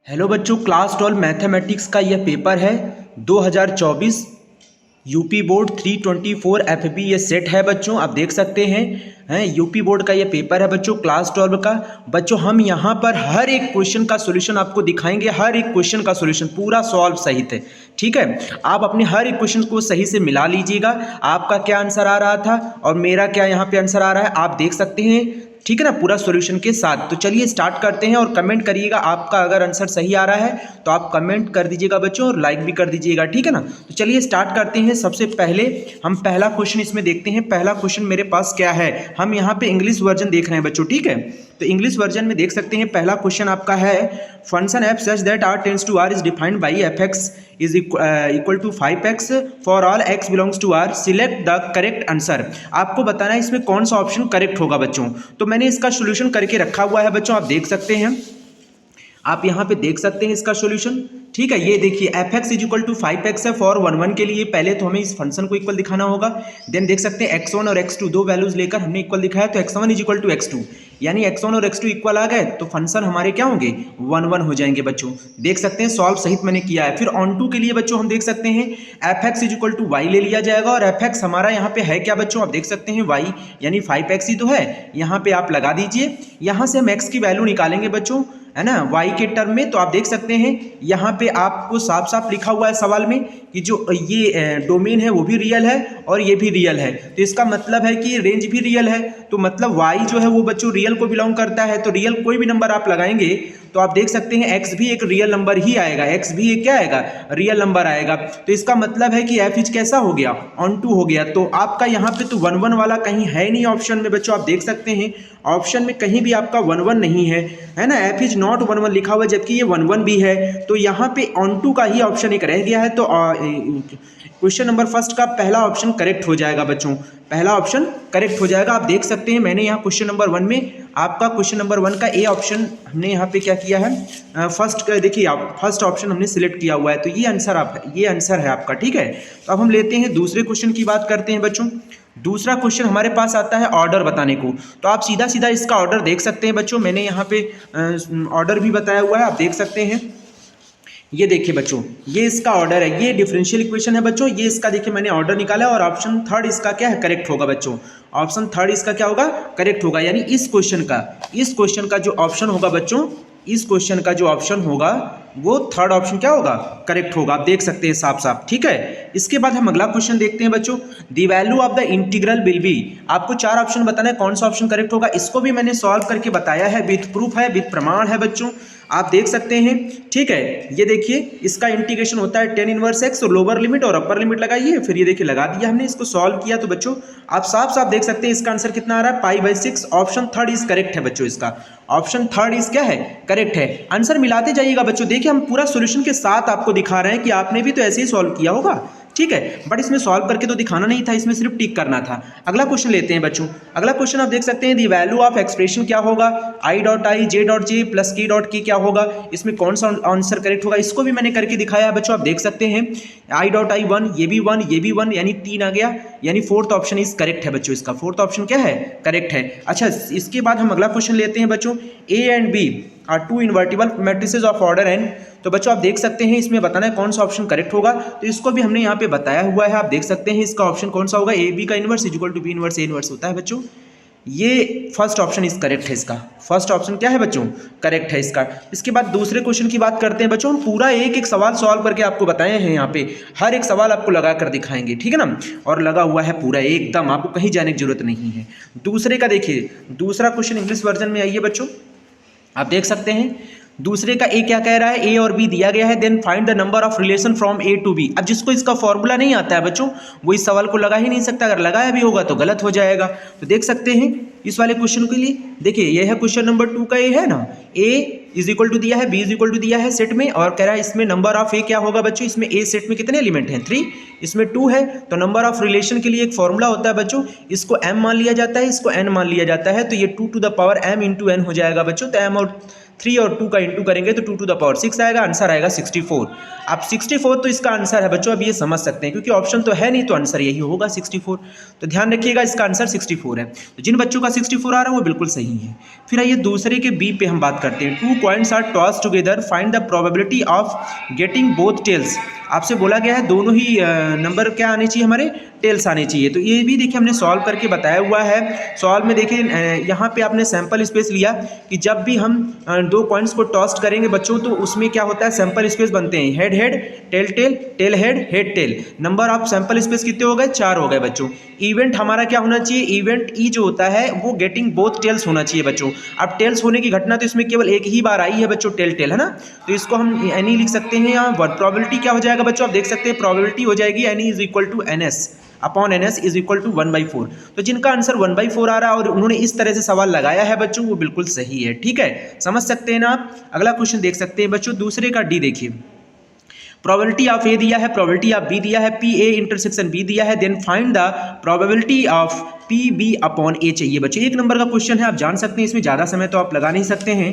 Hello बच्चों, class 12 mathematics का यह पेपर है 2024 यूपी बोर्ड 324 एफबी ये सेट है बच्चों। आप देख सकते हैं यूपी बोर्ड का ये पेपर है बच्चों, क्लास 12 का। बच्चों हम यहाँ पर हर एक क्वेश्चन का सॉल्यूशन आपको दिखाएंगे, हर एक क्वेश्चन का सॉल्यूशन पूरा सॉल्व सहित है। ठीक है, आप अपने हर एक क्वेश्चन को सही से मिला लीजिएगा। आपका क्या आंसर आ रहा था और मेरा क्या यहाँ पे आंसर आ रहा है आप देख सकते हैं। ठीक है ना, पूरा सॉल्यूशन के साथ। तो चलिए स्टार्ट करते हैं और कमेंट करिएगा। आपका अगर आंसर सही आ रहा है तो आप कमेंट कर दीजिएगा बच्चों और लाइक भी कर दीजिएगा। ठीक है ना, तो चलिए स्टार्ट करते हैं। सबसे पहले हम पहला क्वेश्चन इसमें देखते हैं। पहला क्वेश्चन मेरे पास क्या है, हम यहाँ पे इंग्लिश वर्जन देख रहे हैं बच्चों। ठीक है, तो इंग्लिश वर्जन में देख सकते हैं पहला क्वेश्चन आपका है function F such that r tends to r is defined by F X is equal to 5x for all x belongs to r, select the correct answer. आपको बताना है इसमें कौन सा ऑप्शन करेक्ट होगा बच्चों। तो मैंने इसका सॉल्यूशन करके रखा हुआ है बच्चों, आप देख सकते हैं। आप यहाँ पे देख सकते हैं इसका सॉल्यूशन। ठीक है, ये देखिए F X is equal to 5x है फॉर 1 के लिए। पहले तो हमें इस फंक्शन को इक्वल दिखाना होगा। देन देख सकते हैं x1 और x2 दो वैल्यूज लेकर हमने इक्वल दिखाया, तो x1 is equal to x2 यानी x1 और x2 इक्वल आ गए तो फंक्शन हमारे क्या होंगे 1 हो जाएंगे बच्चों। देख सकते हैं सॉल्व सहित मैंने किया है। फिर ऑन टू के लिए बच्चों हम देख सकते हैं F X is equal to Y ले लिया जाएगा और एफ एक्स हमारा यहाँ पे है क्या बच्चों, आप देख सकते हैं वाई यानी 5x ही तो है। यहाँ पे आप लगा दीजिए, यहाँ से हम x की वैल्यू निकालेंगे बच्चों, है ना, y के टर्म में। तो आप देख सकते हैं यहाँ पे आपको साफ साफ लिखा हुआ है सवाल में कि जो ये डोमेन है वो भी रियल है और ये भी रियल है। तो इसका मतलब है कि रेंज भी रियल है, तो मतलब y जो है वो बच्चों रियल को बिलोंग करता है। तो रियल कोई भी नंबर आप लगाएंगे तो आप देख सकते हैं x भी एक रियल नंबर ही आएगा, x भी एक क्या आएगा, रियल नंबर आएगा। तो इसका मतलब है कि f इज कैसा हो गया, ऑन टू हो गया। तो आपका यहाँ पे तो 1 वाला कहीं है नहीं ऑप्शन में बच्चों, आप देख सकते हैं ऑप्शन में कहीं भी आपका 1 नहीं है ना, f इज नॉट 1 लिखा हुआ है जबकि ये 1 भी है। तो यहाँ पे ऑन टू का ही ऑप्शन एक रह गया है। तो क्वेश्चन नंबर फर्स्ट का पहला ऑप्शन करेक्ट हो जाएगा बच्चों, पहला ऑप्शन करेक्ट हो जाएगा। आप देख सकते हैं मैंने यहाँ क्वेश्चन नंबर 1 में आपका क्वेश्चन नंबर 1 का ए ऑप्शन हमने यहाँ पे क्या किया है, फर्स्ट देखिए आप फर्स्ट ऑप्शन हमने सिलेक्ट किया हुआ है। तो ये आंसर है आपका। ठीक है, तो अब हम लेते हैं दूसरे क्वेश्चन की बात करते हैं बच्चों। दूसरा क्वेश्चन हमारे पास आता है ऑर्डर बताने को। तो आप सीधा सीधा इसका ऑर्डर देख सकते हैं बच्चों, मैंने यहाँ पे ऑर्डर भी बताया हुआ है, आप देख सकते हैं। ये देखिए बच्चों, ये इसका ऑर्डर है, ये डिफरेंशियल इक्वेशन है बच्चों। ये इसका देखिए मैंने ऑर्डर निकाला और ऑप्शन थर्ड इसका क्या है, करेक्ट होगा बच्चों। ऑप्शन थर्ड इसका क्या होगा, करेक्ट होगा। यानी इस क्वेश्चन का जो ऑप्शन होगा बच्चों, इस क्वेश्चन का जो ऑप्शन होगा वो थर्ड ऑप्शन क्या होगा, करेक्ट होगा। आप देख सकते हैं साफ साफ। ठीक है, इसके बाद हम अगला क्वेश्चन देखते हैं बच्चों। The value of the integral will be, आपको 4 ऑप्शन बताना है कौन सा ऑप्शन करेक्ट होगा। इसको भी मैंने सॉल्व करके बताया है, विथ प्रूफ है, विथ प्रमाण है बच्चों, आप देख सकते हैं। ठीक है, ये देखिए इसका इंटीग्रेशन होता है tan इनवर्स x और लोअर लिमिट और अपर लिमिट लगाइए, फिर ये देखिए लगा दिया हमने, इसको सॉल्व किया। तो बच्चों आप साफ साफ देख सकते हैं इसका आंसर कितना आ रहा है, π/6। ऑप्शन थर्ड इज करेक्ट है बच्चों, इसका ऑप्शन थर्ड इज क्या है, करेक्ट है। आंसर मिलाते जाइएगा बच्चों। देखिए हम पूरा सॉल्यूशन के साथ आपको दिखा रहे हैं कि आपने भी तो ऐसे ही सॉल्व किया होगा। ठीक है, बट इसमें सॉल्व करके तो दिखाना नहीं था, इसमें सिर्फ टिक करना था। अगला क्वेश्चन लेते हैं बच्चों। अगला क्वेश्चन आप देख सकते हैं द वैल्यू ऑफ एक्सप्रेशन क्या होगा, i.i j.j प्लस k.k क्या होगा, इसमें कौन सा आंसर करेक्ट होगा। इसको भी मैंने करके दिखाया है बच्चों, आप देख सकते हैं i.i 1, ये भी 1, ये भी 1 यानी 3 आ गया, यानी फोर्थ ऑप्शन इज करेक्ट है बच्चों। इसका फोर्थ ऑप्शन क्या है, करेक्ट है। अच्छा, इसके बाद हम अगला क्वेश्चन लेते हैं बच्चों। A and B are 2 invertible matrices of order n। तो बच्चों आप देख सकते हैं इसमें बताना है कौन सा ऑप्शन करेक्ट होगा। तो इसको भी हमने यहाँ पे बताया हुआ है, आप देख सकते हैं इसका ऑप्शन कौन सा होगा, ए बी का inverse is equal to B inverse A inverse होता है बच्चों। ये फर्स्ट ऑप्शन इज करेक्ट है, इसका फर्स्ट ऑप्शन क्या है बच्चों, करेक्ट है इसका। इसके बाद दूसरे क्वेश्चन की बात करते हैं बच्चों। हम पूरा एक एक सवाल सॉल्व करके आपको बताए हैं, यहाँ पे हर एक सवाल आपको लगा कर दिखाएंगे। ठीक है ना, और लगा हुआ है पूरा एकदम, आपको कहीं जाने की जरूरत नहीं है। दूसरे का देखिए, दूसरा क्वेश्चन इंग्लिश वर्जन में आइए बच्चों, आप देख सकते हैं। दूसरे का ए क्या कह रहा है, ए और बी दिया गया है, then find the number of relation from A to B. अब जिसको इसका फॉर्मूला नहीं आता है बच्चों वो इस सवाल को लगा ही नहीं सकता, अगर लगाया भी होगा तो गलत हो जाएगा। तो देख सकते हैं इस वाले क्वेश्चन के लिए, देखिए ये है क्वेश्चन नंबर 2 का, ए है ना, ए इज इक्वल टू दिया है, बी इज इक्वल टू दिया है सेट में, और कह रहा है इसमें नंबर ऑफ ए क्या होगा बच्चों। इसमें ए सेट में कितने एलिमेंट हैं, 3, इसमें 2 है। तो नंबर ऑफ रिलेशन के लिए एक फॉर्मूला होता है बच्चों, इसको m मान लिया जाता है, इसको n मान लिया जाता है। तो ये 2 to the power m into n हो जाएगा बच्चों। तो m और 3 और 2 का इंटू करेंगे तो 2 टू द पावर 6 आएगा, आंसर आएगा 64। अब 64 तो इसका आंसर है बच्चों, अब ये समझ सकते हैं क्योंकि ऑप्शन तो है नहीं तो आंसर यही होगा 64। तो ध्यान रखिएगा इसका आंसर 64 है। तो जिन बच्चों का 64 आ रहा है वो बिल्कुल सही है। फिर आइए दूसरे के बी पे हम बात करते हैं। 2 coins are toss together, find the probability of getting both tails. आपसे बोला गया है दोनों ही नंबर क्या आने चाहिए, हमारे टेल्स आने चाहिए। तो ये भी देखिए हमने सॉल्व करके बताया हुआ है। सॉल्व में देखिए यहाँ पे आपने सैंपल स्पेस लिया कि जब भी हम 2 कॉइन्स को टॉस्ट करेंगे बच्चों तो उसमें क्या होता है, सैंपल स्पेस बनते हैं, head head, tail tail, tail head, head tail. Number of sample space कितने हो गए, 4 हो गए बच्चों। इवेंट हमारा क्या होना चाहिए, इवेंट ई जो होता है वो गेटिंग बोथ टेल्स होना चाहिए बच्चों। अब टेल्स होने की घटना तो इसमें केवल एक ही बार आई है बच्चों, टेल टेल, है ना। तो इसको हम एनी लिख सकते हैं यहाँ। प्रोबेबिलिटी क्या हो जाएगा बच्चों, आप देख सकते हैं प्रोबेबिलिटी हो जाएगी n E is equal to n S upon n S is equal to 1/4। तो जिनका आंसर 1/4 आ रहा है और उन्होंने इस तरह से सवाल लगाया है बच्चों वो बिल्कुल सही है। ठीक है, समझ सकते हैं ना आप। अगला क्वेश्चन देख सकते हैं बच्चों, दूसरे का डी देखिए। प्रोबेबिलिटी ऑफ ए दिया है, प्रोबेबिलिटी ऑफ बी दिया है, पी ए इंटरसेक्शन बी दिया है, then find the probability of P B upon A चाहिए बच्चों। 1 नंबर का क्वेश्चन है, आप जान सकते हैं इसमें ज़्यादा समय तो आप लगा नहीं सकते हैं,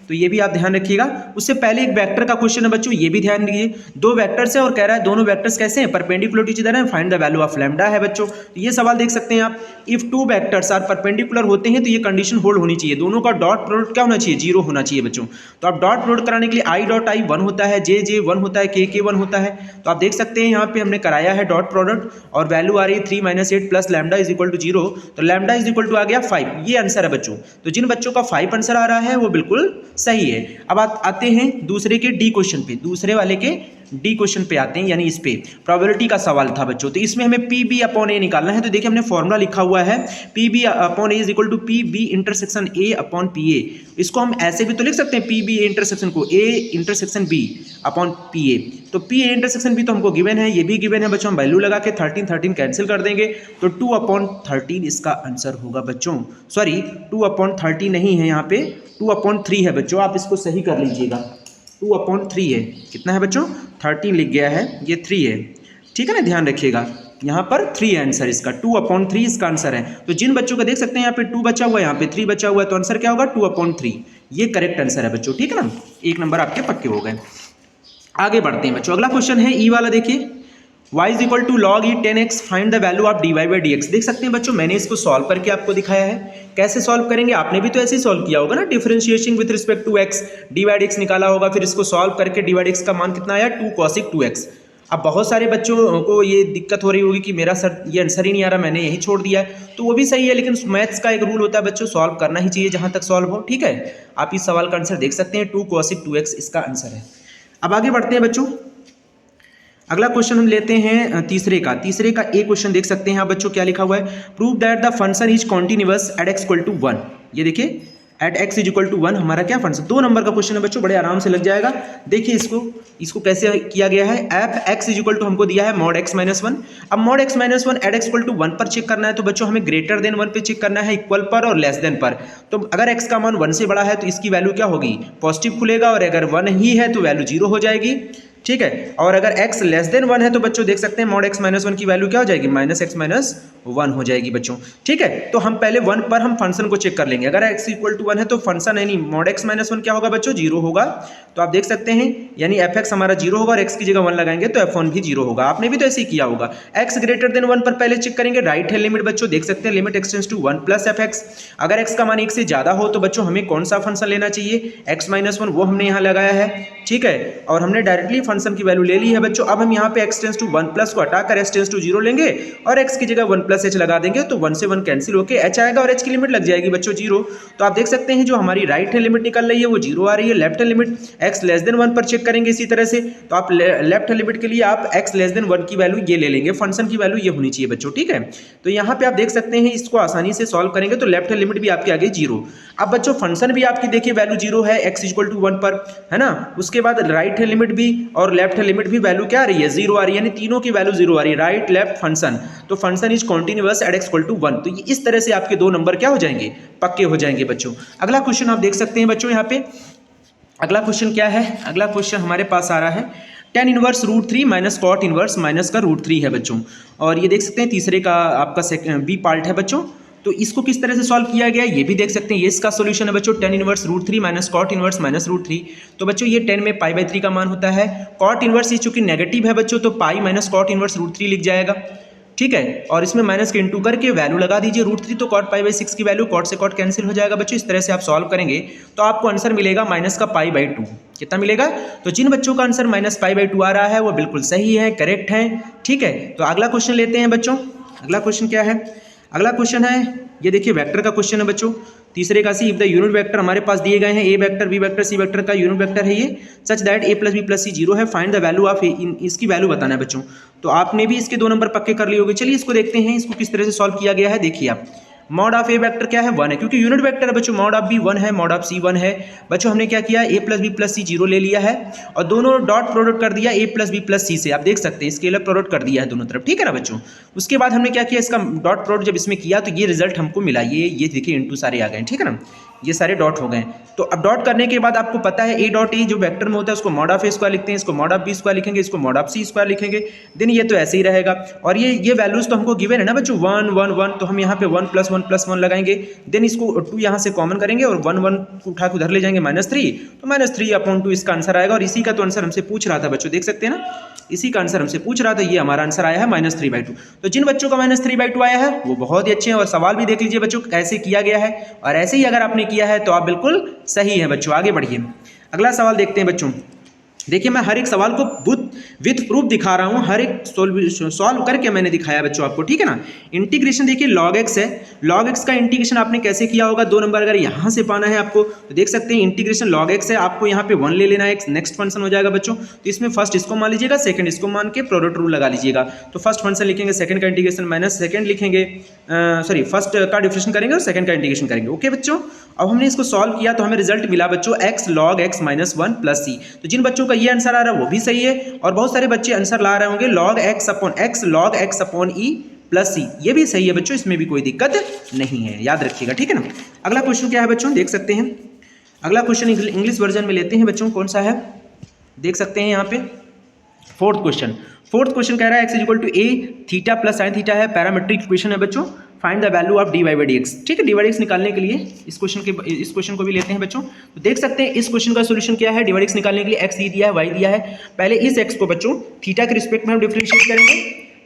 तो ये भी आप ध्यान रखिएगा। उससे पहले एक वेक्टर का क्वेश्चन है बच्चों, ये भी ध्यान दीजिए। 2 वेक्टर्स है और कह रहा है दोनों वेक्टर्स कैसे हैं, परपेंडिकुलर टू ईच अदर है, find the value of lambda है बच्चों। तो ये सवाल देख सकते हैं आप, इफ 2 वेक्टर्स आर परपेंडिकुलर होते हैं तो ये कंडीशन होल्ड होनी चाहिए, दोनों का डॉट प्रोडक्ट क्या होना चाहिए, 0 होना चाहिए बच्चों। तो आप डॉट प्रोडक्ट कराने के लिए आई डॉट आई 1 होता है, जे जे 1 होता है, के 1 होता है। तो आप देख सकते हैं यहाँ पे हमने कराया है डॉट प्रोडक्ट और वैल्यू आ रही है 3 - 8 plus lambda is equal to 0। तो लैम्डा इज इक्वल टू आ गया 5, ये आंसर है बच्चों। तो जिन बच्चों का 5 आंसर आ रहा है वो बिल्कुल सही है। अब आते हैं दूसरे के डी क्वेश्चन पे, दूसरे वाले के डी क्वेश्चन पे आते हैं, यानी इस पे प्रोबेबिलिटी का सवाल था बच्चों। तो इसमें हमें पी बी अपॉन ए निकालना है। तो देखिए हमने फॉर्मूला लिखा हुआ है, P B upon A is equal to P B intersection A upon P A. इसको हम ऐसे भी तो लिख सकते हैं, पी बी ए इंटरसेक्शन को A intersection B upon P A. तो पी ए इंटरसेक्शन बी तो हमको गिवन है, ये भी गिवन है बच्चों। हम वैल्यू लगा के 13 कैंसिल कर देंगे तो 2/13 इसका आंसर होगा बच्चों। सॉरी 2/13 नहीं है, यहाँ पे 2/3 है बच्चों, आप इसको सही कर लीजिएगा। 2/3 है, कितना है बच्चों, 13 लिख गया है, ये 3 है। ठीक है ना, ध्यान रखिएगा, यहाँ पर 3 है आंसर इसका, 2/3 इसका आंसर है। तो जिन बच्चों का देख सकते हैं यहाँ पे 2 बचा हुआ है, यहाँ पे 3 बचा हुआ है, तो आंसर क्या होगा 2/3, ये करेक्ट आंसर है बच्चों। ठीक है ना, 1 नंबर आपके पक्के हो गए। आगे बढ़ते हैं बच्चों, अगला क्वेश्चन है ई वाला देखिए। y is equal to log e 10x, find the value of dy by dx। देख सकते हैं बच्चों मैंने इसको सॉल्व करके आपको दिखाया है। कैसे सॉल्व करेंगे, आपने भी तो ऐसे ही सॉल्व किया होगा ना, differentiation with respect to x, dy by dx निकाला होगा, फिर इसको सॉल्व करके dy बाई dx का मान कितना आया 2 cosec 2x। अब बहुत सारे बच्चों को ये दिक्कत हो रही होगी कि मेरा सर ये आंसर ही नहीं आ रहा, मैंने यही छोड़ दिया है, तो वो भी सही है, लेकिन मैथ्स का एक रूल होता है बच्चों, सॉल्व करना ही चाहिए जहाँ तक सॉल्व हो। ठीक है, आप इस सवाल का आंसर देख सकते हैं, 2 cosec 2x इसका आंसर है। अब आगे बढ़ते हैं बच्चों, अगला क्वेश्चन हम लेते हैं तीसरे का एक क्वेश्चन देख सकते हैं आप बच्चों, क्या लिखा हुआ है, prove that the function is continuous at x equal to 1। ये देखिए at x is equal to 1 हमारा क्या फंक्शन, 2 नंबर का क्वेश्चन है बच्चों, बड़े आराम से लग जाएगा। देखिए इसको कैसे किया गया है, f x is equal to हमको दिया है mod x - 1। अब mod x - 1 at x equal to 1 पर चेक करना है, तो बच्चों हमें ग्रेटर देन 1 पे चेक करना है, इक्वल पर और लेस देन पर। तो अगर x का मान 1 से बड़ा है तो इसकी वैल्यू क्या होगी, पॉजिटिव खुलेगा, और अगर 1 ही है तो वैल्यू 0 हो जाएगी। ठीक है, और अगर x लेस देन 1 है तो बच्चों देख सकते हैं mod x - 1 की वैल्यू क्या हो जाएगी, -x - 1 हो जाएगी बच्चों। ठीक है, तो हम पहले 1 पर हम फंक्शन को चेक कर लेंगे। अगर x इक्वल टू 1 है तो फंक्शन यानी mod x - 1 क्या होगा बच्चों, 0 होगा। तो आप देख सकते हैं यानी fx हमारा 0 होगा, और x की जगह 1 लगाएंगे तो f1 भी 0 होगा। आपने भी तो ऐसे ही किया होगा। x ग्रेटर देन 1 पर पहले चेक करेंगे, राइट है लिमिट बच्चों, देख सकते हैं limit extends to 1 plus fx। अगर x का मान 1 से ज्यादा हो तो बच्चों हमें कौन सा फंक्शन लेना चाहिए, x - 1, वो हमने यहाँ लगाया है। ठीक है, और हमने डायरेक्टली फंक्शन की वैल्यू ले ली है बच्चों। अब हम यहाँ पे x टेंस टू 1 प्लस को हटाकर x टेंस टू 0 लेंगे, और x की जगह 1 प्लस h लगा देंगे, तो 1 से 1 कैंसिल होकर h आएगा, और h की लिमिट लग जाएगी बच्चों 0। तो आप देख सकते हैं जो हमारी राइट हैंड लिमिट निकल रही है वो 0 आ रही है। Left hand limit x less than 1 पर चेक करेंगे इसी तरह से, तो आप लेफ्ट हैंड लिमिट के लिए आप x लेस देन 1 की वैल्यू ये ले लेंगे, फंक्शन की वैल्यू ये होनी चाहिए बच्चों। ठीक है, तो यहाँ पे आप देख सकते हैं इसको आसानी से सॉल्व करेंगे तो लेफ्ट हैंड लिमिट भी आपके आगे 0। अब बच्चों फंक्शन भी आपकी देखिए वैल्यू 0 है, x इक्वल टू 1 पर, है ना। उसके बाद राइट हैंड लिमिट भी और लेफ्ट हैंड लिमिट भी वैल्यू क्या आ रही है, 0 आ रही है, यानी तीनों की वैल्यू 0 आ रही है, राइट लेफ्ट फंक्शन। तो function is continuous at x equal to 1। तो इस तरह से आपके 2 नंबर क्या हो जाएंगे, पक्के हो जाएंगे बच्चों। अगला क्वेश्चन आप देख सकते हैं बच्चों, यहाँ पे अगला क्वेश्चन क्या है, अगला क्वेश्चन हमारे पास आ रहा है tan inverse √3 minus cot inverse minus का √3 है बच्चों। और ये देख सकते हैं तीसरे का आपका बी पार्ट है बच्चों। तो इसको किस तरह से सॉल्व किया गया ये भी देख सकते हैं। ये इसका सोल्यूशन है बच्चों tan inverse √3 minus cot inverse minus √3। तो बच्चों ये 10 में π/3 का मान होता है। कॉट इनवर्स ये चूंकि नेगेटिव है बच्चों, तो पाई माइनस कॉट इनवर्स √3 लिख जाएगा, ठीक है। और इसमें माइनस के इंटू करके वैल्यू लगा दीजिए √3, तो कॉट π/6 की वैल्यू कॉट से कॉट कैंसिल हो जाएगा बच्चों। इस तरह से आप सॉल्व करेंगे तो आपको आंसर मिलेगा माइनस का π/2। कितना मिलेगा? तो जिन बच्चों का आंसर माइनस π/2 आ रहा है वो बिल्कुल सही है, करेक्ट है, ठीक है। तो अगला क्वेश्चन लेते हैं बच्चों। अगला क्वेश्चन क्या है? अगला क्वेश्चन है, ये देखिए वेक्टर का क्वेश्चन है बच्चों। तीसरे का C, if the unit vector हमारे पास दिए गए हैं, A vector B vector C vector का यूनिट वेक्टर है ये, such that A plus B plus C 0 है, find the value of A, इसकी वैल्यू बताना है बच्चों। तो आपने भी इसके 2 नंबर पक्के कर लिए होंगे। चलिए इसको देखते हैं, इसको किस तरह से सॉल्व किया गया है। देखिए आप, मॉड ऑफ ए वेक्टर क्या है? 1 है, क्योंकि यूनिट वेक्टर है बच्चों। मॉड ऑफ बी 1 है, मॉड ऑफ सी 1 है बच्चों। हमने क्या किया, ए प्लस बी प्लस सी 0 ले लिया है और दोनों डॉट प्रोडक्ट कर दिया ए प्लस बी प्लस सी से। आप देख सकते हैं स्केलर प्रोडक्ट कर दिया है दोनों तरफ, ठीक है ना बच्चों। उसके बाद हमने क्या किया, इसका डॉट प्रोडक्ट जब इसमें किया तो ये रिजल्ट हमको मिला, ये देखिए इंटू सारे आ गए, ठीक है ना, ये सारे डॉट हो गए। तो अब डॉट करने के बाद आपको पता है ए डॉट ए जो वेक्टर में होता है उसको मॉड ऑफ ए स्क्वायर लिखते हैं, इसको मॉड ऑफ बी स्क्वायर लिखेंगे, इसको मॉड ऑफ सी स्क्वायर लिखेंगे। देन ये तो ऐसे ही रहेगा। और ये वैल्यूज तो हमको गिवन है ना बच्चों, 1 1 1, तो हम यहाँ पे 1 + 1 + 1 लगाएंगे। देन इसको 2 यहाँ से कॉमन करेंगे और 1 1 उठा के उधर ले जाएंगे -3, तो -3/2 इसका आंसर आएगा। और इसी का तो आंसर हमसे पूछ रहा था बच्चों, देख सकते हैं ना, इसी का आंसर हमसे पूछ रहा था। ये हमारा आंसर आया है -3/2। तो जिन बच्चों का -3/2 आया है वो बहुत ही अच्छे हैं। और सवाल भी देख लीजिए बच्चों कैसे किया गया है, और ऐसे ही अगर आपने किया है तो आप बिल्कुल सही है बच्चों। आगे बढ़िए, अगला सवाल देखते हैं बच्चों। देखिए मैं हर एक सवाल को विथ प्रूफ दिखा रहा हूँ, हर एक सॉल्व करके मैंने दिखाया बच्चों आपको, ठीक है ना। इंटीग्रेशन देखिए log x है, log x का इंटीग्रेशन आपने कैसे किया होगा, 2 नंबर अगर यहाँ से पाना है आपको तो देख सकते हैं इंटीग्रेशन log x है, आपको यहाँ पे 1 ले लेना है, नेक्स्ट फंक्शन हो जाएगा बच्चों। तो इसमें फर्स्ट इसको मान लीजिएगा, सेकंड इसको मान के प्रोडक्ट रूल लगा लीजिएगा। तो फर्स्ट फंक्शन लिखेंगे, सेकंड का इंटीग्रेशन माइनस सेकंड लिखेंगे, सॉरी फर्स्ट का डिफरेंशिएशन करेंगे और सेकंड का इंटीग्रेशन करेंगे। ओके बच्चों, अब हमने इसको सॉल्व किया तो हमें रिजल्ट मिला बच्चों x log x - 1 + c। तो जिन बच्चों का ये आंसर आ रहा है वो भी सही है, और बहुत सारे बच्चे आंसर ला रहे होंगे log x log x/e + c, ये भी सही है बच्चों, इसमें भी कोई दिक्कत नहीं है, याद रखिएगा, ठीक है ना। अगला क्वेश्चन क्या है बच्चों, देख सकते हैं। अगला क्वेश्चन इंग्लिश वर्जन में लेते हैं बच्चों, कौन सा है देख सकते हैं यहाँ पे। फोर्थ क्वेश्चन कह रहा है x = a theta plus sine theta है, पैरामेट्रिक इक्वेशन है बच्चों। Find the value of dy/dx, ठीक है। dy/dx निकालने के लिए इस क्वेश्चन को भी लेते हैं बच्चों। तो देख सकते हैं इस क्वेश्चन का सॉल्यूशन क्या है। dy/dx निकालने के लिए x दिया है, y दिया है। पहले इस x को बच्चों थीटा के रिस्पेक्ट में हम डिफरेंशिएट करेंगे,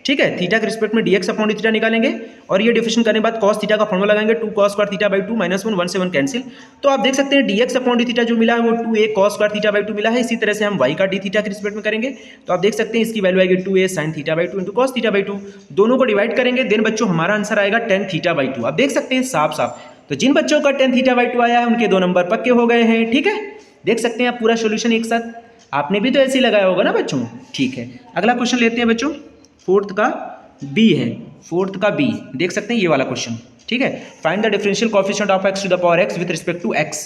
ठीक है। थीटा के रिस्पेक्ट में dx/dθ निकालेंगे और ये डिफरेंशिएशन करने के बाद cos थीटा का फॉर्मूला लगाएंगे, 2 cos स्क्वायर थीटा बाई 2 -1 1 से 1 कैंसिल। तो आप देख सकते हैं dx/dθ जो मिला है वो 2a cos square theta by 2 मिला है। इसी तरह से हम y का d थीटा के रिस्पेक्ट में करेंगे, तो आप देख सकते हैं इसकी वैल्यू आएगी 2a sin theta by 2 × cos theta by 2। दोनों को डिवाइड करेंगे, देन बच्चों हमारा आंसर आएगा tan थीटा बाई 2। आप देख सकते हैं साफ साफ। तो जिन बच्चों का tan थीटा बाई 2 आया है उनके 2 नंबर पक्के हो गए हैं, ठीक है। देख सकते हैं आप पूरा सोल्यूशन एक साथ, आपने भी तो ऐसे ही लगाया होगा ना बच्चों, ठीक है। अगला क्वेश्चन लेते हैं बच्चों, फोर्थ का बी है, फोर्थ का बी देख सकते हैं ये वाला क्वेश्चन, ठीक है। Find the differential coefficient of x⁴ with respect to x।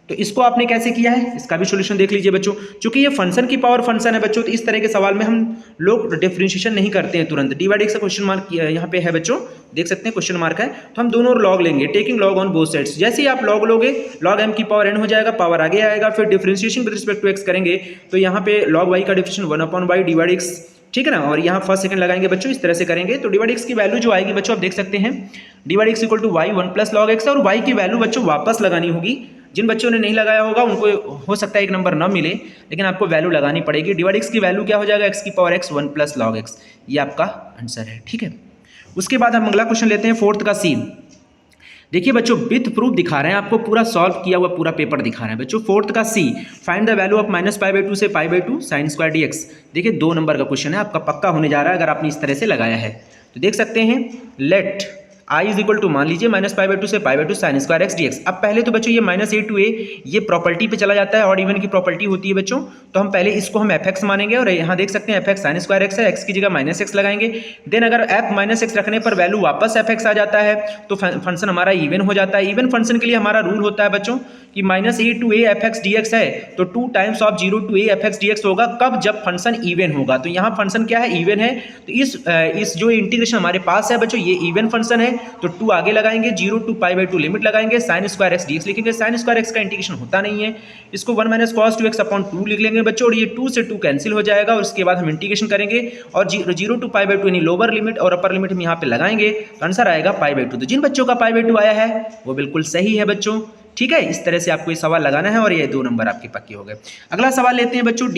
तो इसको आपने कैसे किया है, इसका भी सॉल्यूशन देख लीजिए बच्चों। क्योंकि ये फंक्शन की पावर फंक्शन है बच्चों, तो इस तरह के सवाल में हम लोग डिफरेंशिएशन नहीं करते हैं तुरंत। dy/dx का क्वेश्चन मार्क यहाँ पे है बच्चों, देख सकते हैं क्वेश्चन मार्क है। तो हम दोनों लॉग लेंगे, taking log on both sides. जैसे ही आप लॉग लोगे, log m की पावर n हो जाएगा, पावर आगे आएगा। फिर differentiation with respect to x करेंगे तो यहाँ पे log y का डिफरेंशिएशन 1/y dy/dx, ठीक है ना। और यहाँ फर्स्ट सेकंड लगाएंगे बच्चों, इस तरह से करेंगे तो dy/dx की वैल्यू जो आएगी बच्चों आप देख सकते हैं, dy/dx = y 1 + log x। और y की वैल्यू बच्चों वापस लगानी होगी। जिन बच्चों ने नहीं लगाया होगा उनको हो सकता है 1 नंबर ना मिले, लेकिन आपको वैल्यू लगानी पड़ेगी। dy/dx की वैल्यू क्या हो जाएगा, x⁴ 1 + log x, ये आपका आंसर है, ठीक है। उसके बाद हम अगला क्वेश्चन लेते हैं, फोर्थ का सी। देखिए बच्चों विथ प्रूफ दिखा रहे हैं आपको, पूरा सॉल्व किया हुआ पूरा पेपर दिखा रहे हैं बच्चों। फोर्थ का सी, फाइंड द वैल्यू ऑफ -π/2 से π/2 sin स्क्वायर dx। देखिए 2 नंबर का क्वेश्चन है, आपका पक्का होने जा रहा है अगर आपने इस तरह से लगाया है। तो देख सकते हैं लेट I = मान लीजिए -π/2 से π/2 sin स्क्वायर x dx। अब पहले तो बच्चों ये -a to a ये प्रॉपर्टी पे चला जाता है, ऑड इवन की प्रॉपर्टी होती है बच्चों। तो हम पहले इसको हम fx मानेंगे और यहाँ देख सकते हैं fx sin स्क्वायर x है, x की जगह -x लगाएंगे। देन अगर f -x रखने पर वैल्यू वापस fx आ जाता है तो फंक्शन हमारा इवन हो जाता है। इवन फंक्शन के लिए हमारा रूल होता है बच्चों कि -a to a fx dx है तो 2 times of 0 to a fx dx होगा, कब, जब फंक्शन इवन होगा। तो यहाँ फंक्शन क्या है, इवन है। तो इस जो इंटीग्रेशन हमारे पास है बच्चों ये इवन फंक्शन है, तो 2 आगे लगाएंगे, 0 to π/2 लिमिट लगाएंगे, sin square x D x लिखेंगे। sin स्क्वायर एक्स का इंटीग्रेशन होता नहीं है, इसको 1 माइनस कॉस 2x/2 लिख लेंगे बच्चों, और ये 2 से 2 कैंसिल हो जाएगा, और उसके बाद हम इंटीग्रेशन करेंगे और 0 to π/2 यानी लोअर लिमिट और अपर लिमिट हम यहाँ पे लगाएंगे, तो आंसर आएगा π/2। तो जिन बच्चों का π/2 आया है वो बिल्कुल सही है बच्चों, ठीक है। इस तरह से आपको ये सवाल लगाना है और ये 2 नंबर आपके पक्के हो गए। अगला सवाल लेते हैं बच्चों,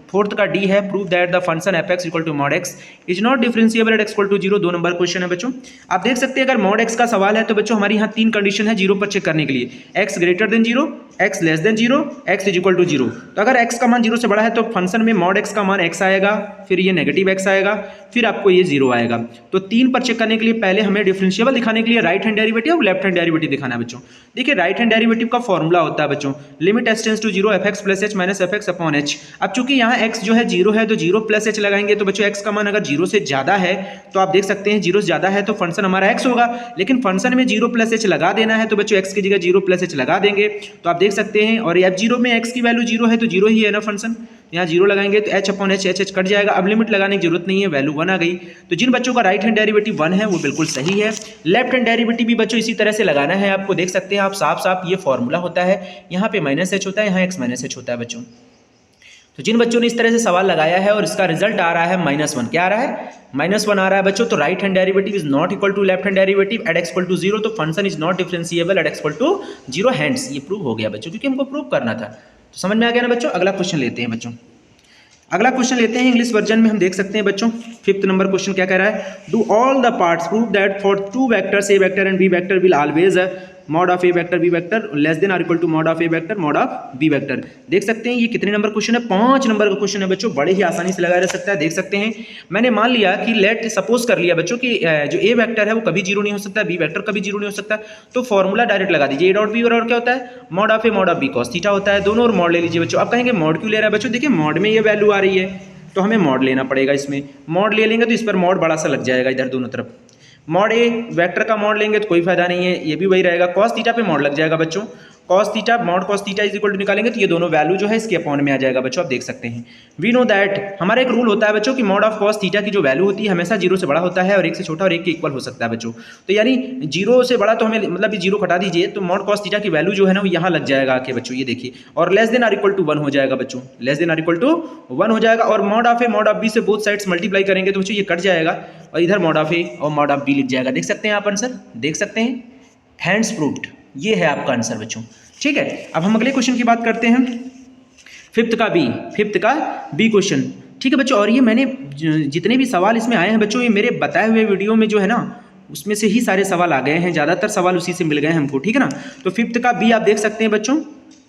फोर्थ का डी है, prove that the function f x equal to mod x is not differentiable at x equal to 0। 2 number question है बच्चों। आप देख सकते हैं अगर मॉड एक्स का सवाल है तो बच्चों हमारी यहाँ 3 कंडीशन है 0 पर चेक करने के लिए, x greater than 0, x less than 0, x is equal to 0। तो अगर एक्स का मान 0 से बड़ा है तो फंक्शन में मॉड एक्स का मान एक्स आएगा, फिर ये नेगेटिव एक्स आएगा, फिर आपको ये 0 आएगा। तो 3 पर चेक करने के लिए पहले हमें डिफरेंशिएबल दिखाने के लिए राइट हैंड डेरिवेटिव और लेफ्ट हैंड डेरिवेटिव दिखाना है बच्चों। देखिए राइट हैंड डेरिवेटिव का फॉर्मूला होता है बच्चों, limit h tends to 0 f x plus h minus f x upon h. अब चूंकि यहाँ एक्स जो है 0 है तो 0 प्लस एच लगाएंगे, तो बच्चों एक्स का मान अगर 0 से ज़्यादा है तो आप देख सकते हैं 0 से ज़्यादा है तो फंक्शन हमारा एक्स होगा, लेकिन फंक्शन में 0 प्लस एच लगा देना है तो बच्चों एक्स की जगह 0 प्लस एच लगा देंगे। तो आप देख सकते हैं, और f0 में एक्स की वैल्यू 0 है तो 0 ही है ना फंक्शन, यहाँ 0 लगाएंगे तो h अपॉन एच कट जाएगा। अब लिमिट लगाने की जरूरत नहीं है, वैल्यू 1 आ गई। तो जिन बच्चों का राइट हैंड डेरिवेटिव 1 है वो बिल्कुल सही है। लेफ्ट हैंड डेरिवेटिव भी बच्चों इसी तरह से लगाना है आपको, देख सकते हैं आप साफ साफ ये फॉर्मूला होता है, यहाँ पे माइनस एच होता है, यहाँ एक्स माइनस एच होता है बच्चों। तो जिन बच्चों ने इस तरह से सवाल लगाया है और इसका रिजल्ट आ रहा है -1, क्या आ रहा है -1 आ रहा है बच्चों, तो right hand derivative is not equal to left hand derivative at x equal to 0, तो function is not differentiable at x equal to 0, hence ये प्रूव हो गया बच्चों, क्योंकि हमको प्रूव करना था। तो समझ में आ गया ना बच्चों। अगला क्वेश्चन लेते हैं बच्चों, अगला क्वेश्चन लेते हैं इंग्लिश वर्जन में, हम देख सकते हैं बच्चों 5th नंबर क्वेश्चन क्या कह रहा है, do all the parts prove that for 2 vectors A vector and B vector will always mod of A vector B vector less than और equal to mod of A vector mod of B vector. देख सकते हैं ये कितने number question है, 5 number का question है बच्चों, बड़े ही आसानी से लगाया जा सकता है। देख सकते हैं मैंने मान लिया कि लेट सपोज कर लिया बच्चों कि जो ए वेक्टर है वो कभी 0 नहीं हो सकता, बी वेक्टर कभी 0 नहीं हो सकता, तो फॉर्मूला डायरेक्ट लगा दीजिए, ए डॉट बी और क्या होता है mod of A mod of B cos theta होता है, दोनों और मॉड ले लीजिए बच्चों। आप कहेंगे मॉड क्यों ले रहा है बच्चों, देखिए मॉड में ये वैल्यू आ रही है तो हमें मॉड लेना पड़ेगा, इसमें मॉड ले लेंगे तो इस पर मॉड बड़ा सा लग जाएगा इधर दोनों तरफ, मॉड ए वेक्टर का मॉड लेंगे तो कोई फायदा नहीं है, ये भी वही रहेगा, कॉस थीटा पे मॉड लग जाएगा बच्चों, cos theta mod cos theta is equal to निकालेंगे तो ये दोनों वैल्यू जो है इसके अपॉन में आ जाएगा बच्चों। आप देख सकते हैं वी नो दैट, हमारा एक रूल होता है बच्चों कि मॉड ऑफ कॉस थीटा की जो वैल्यू होती है हमेशा 0 से बड़ा होता है और 1 से छोटा और 1 के इक्वल हो सकता है बच्चों। तो यानी 0 से बड़ा तो हमें मतलब 0 घटा दीजिए तो मॉड कॉस थीटा की वैल्यू जो है ना वो यहाँ लग जाएगा आके बच्चों, ये देखिए, और लेस देन और इक्वल टू 1 हो जाएगा बच्चों, लेस देन और इक्वल टू 1 हो जाएगा, और mod of A mod of B से बोथ साइड्स मल्टीप्लाई करेंगे तो बच्चों ये कट जाएगा और इधर मॉड ऑफ ए और मॉड ऑफ बी लिख जाएगा। देख सकते हैं आप आंसर, देख सकते हैं हैंड्स प्रूव्ड, ये है आपका आंसर बच्चों, ठीक है। अब हम अगले क्वेश्चन की बात करते हैं, 5th का बी क्वेश्चन, ठीक है बच्चों। और ये मैंने जितने भी सवाल इसमें आए हैं बच्चों ये मेरे बताए हुए वीडियो में जो है ना उसमें से ही सारे सवाल आ गए हैं, ज़्यादातर सवाल उसी से मिल गए हैं हमको, ठीक है ना। तो 5th का बी आप देख सकते हैं बच्चों,